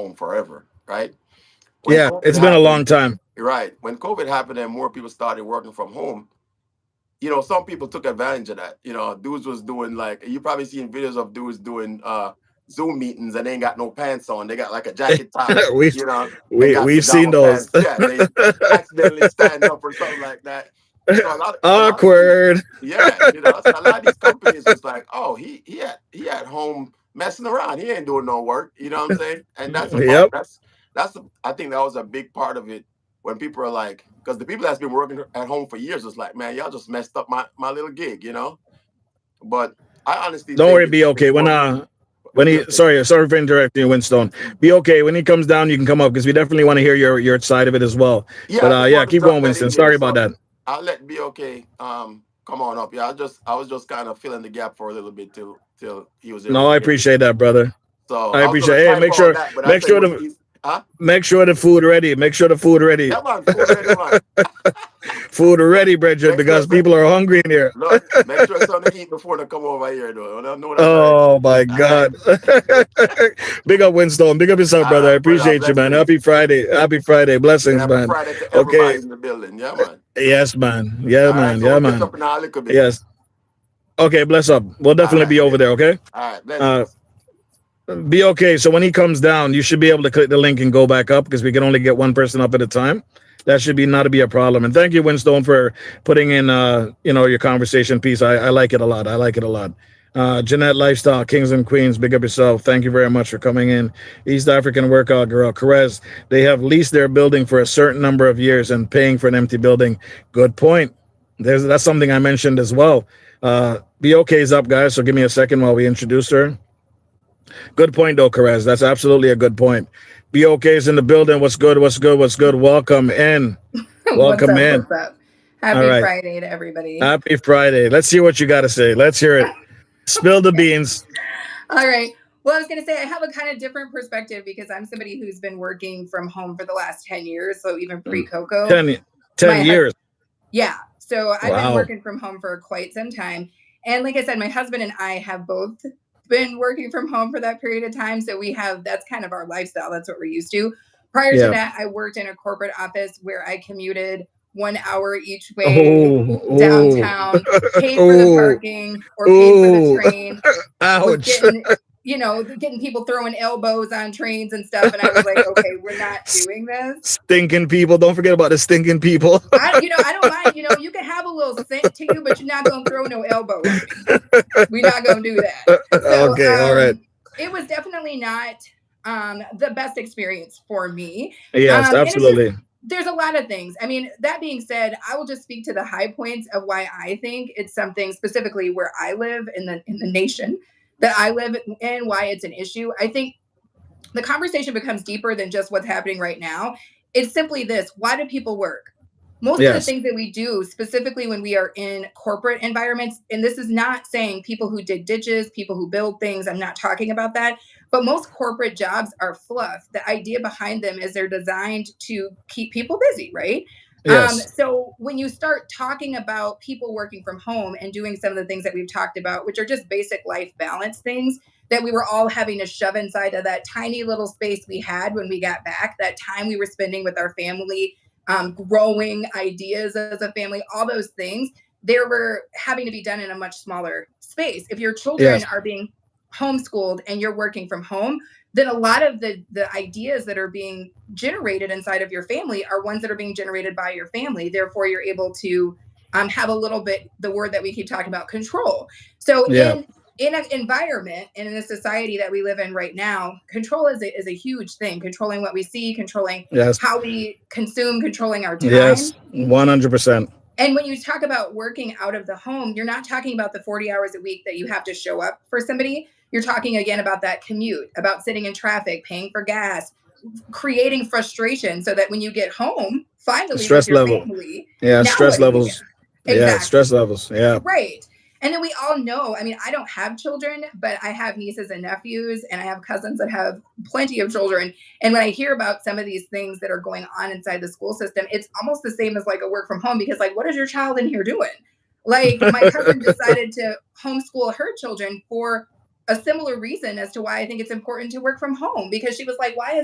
home forever, right? When Yeah, COVID it's been a long happened, time. right? When COVID happened and more people started working from home, some people took advantage of that. Dudes was doing, like, you probably seen videos of dudes doing Zoom meetings and they ain't got no pants on. They got like a jacket top, we've you know, and we got we've seen pajama those. pants. Yeah, they accidentally stand up or something like that. So a lot of these, Awkward. yeah, so a lot of these companies was like, oh, he at home messing around. He ain't doing no work. You know what I'm saying? And that's a part. Yep. I think that was a big part of it when people are like, because the people that's been working at home for years was like, man, y'all just messed up my little gig. But I honestly Don't think worry, be it's okay. more. When Be he okay. sorry for interrupting you, Winstone. Be okay. When he comes down, you can come up because we definitely want to hear your side of it as well. Yeah, But I just yeah, want to keep drop going, that Winston. in there. Sorry about So that. I'll let Be okay. Come on up. Yeah, I was just kind of filling the gap for a little bit till he was able No, to I get in. appreciate that, brother. So I I was gonna appreciate it. Hey, type all that, but I said when he's huh? make sure the food ready. Make sure the food ready. Yeah, man, food ready, man. Food ready, Bridget, Make sure because it's people are hungry in here. look, make sure it's something to eat before they come over here, though. I don't know that already. Oh my All right. God. Big up Winstone. Big up yourself, All brother. I right, brother. appreciate you, man. Blessings. Happy Friday. Happy Friday. Yeah, Blessings, happy man. Friday to Okay. everybody in the building. Yeah, man. Yes, man. Yeah, All right, man. so Yeah, we'll catch man. up in a little bit. Yes. Okay, bless up. We'll All definitely right, be over then. there, okay? All right, Uh blessings. be okay. So when he comes down, you should be able to click the link and go back up because we can only get one person up at a time. That should be not to be a problem. And thank you, Winstone, for putting in your conversation piece. I like it a lot. I like it a lot. Jeanette Lifestyle, Kings and Queens, big up yourself. Thank you very much for coming in. East African Workout Girl, Carez, they have leased their building for a certain number of years and paying for an empty building. Good point. That's something I mentioned as well. BOK's up, guys, so give me a second while we introduce her. Good point, though, Carez. That's absolutely a good point. BOK's in the building. What's good? What's good? What's good? Welcome in. What's Welcome up? in. What's up? All Happy right. Friday to everybody. Happy Friday. Let's hear what you got to say. Let's hear it. Spill the beans. All right. Well, I was going to say I have a kind of different perspective because I'm somebody who's been working from home for the last 10 years. So even pre Coco, 10, 10 my husband, years. yeah. So I've been Wow. working from home for quite some time. And like I said, my husband and I have both been working from home for that period of time. So that's kind of our lifestyle. That's what we're used to. Prior to Yeah. that, I worked in a corporate office where I commuted 1 hour each way Oh, oh, downtown, paid for the oh, parking or paid for the oh. train, was Ouch. getting people throwing elbows on trains and stuff. And I was like, okay, we're not doing this. Stinking people. Don't forget about the stinking people. I don't mind, you can have a little scent to you, but you're not going to throw no elbow on me. We're not going to do that. So, Okay. All right. it was definitely not, the best experience for me. Yes, And it's just, absolutely. there's a lot of things. I mean, that being said, I will just speak to the high points of why I think it's something specifically where I live in the nation that I live in, why it's an issue. I think the conversation becomes deeper than just what's happening right now. It's simply this: why do people work? Most of the Yes. things that we do, specifically when we are in corporate environments, and this is not saying people who dig ditches, people who build things, I'm not talking about that, but most corporate jobs are fluff. The idea behind them is they're designed to keep people busy, right? Yes. So when you start talking about people working from home and doing some of the things that we've talked about, which are just basic life balance things that we were all having to shove inside of that tiny little space we had when we got back, that time we were spending with our family, growing ideas as a family, all those things, they were having to be done in a much smaller space. If your children Yes. are being homeschooled and you're working from home, then a lot of the ideas that are being generated inside of your family are ones that are being generated by your family. Therefore, you're able to have a little bit, the word that we keep talking about, control. So Yeah. in an environment and in a society that we live in right now, control is a huge thing. Controlling what we see, controlling Yes. how we consume, controlling our time. Yes. 100%. And when you talk about working out of the home, you're not talking about the 40 hours a week that you have to show up for somebody. You're talking again about that commute, about sitting in traffic, paying for gas, creating frustration so that when you get home, finally with Stress your level. family, Yeah. now Stress what do you do? levels. Yeah. Exactly. Stress levels. Yeah. Right. And then we all know, I mean, I don't have children, but I have nieces and nephews, and I have cousins that have plenty of children. And when I hear about some of these things that are going on inside the school system, it's almost the same as like a work from home because, like, what is your child in here doing? Like, my cousin decided to homeschool her children for a similar reason as to why I think it's important to work from home because she was like, why is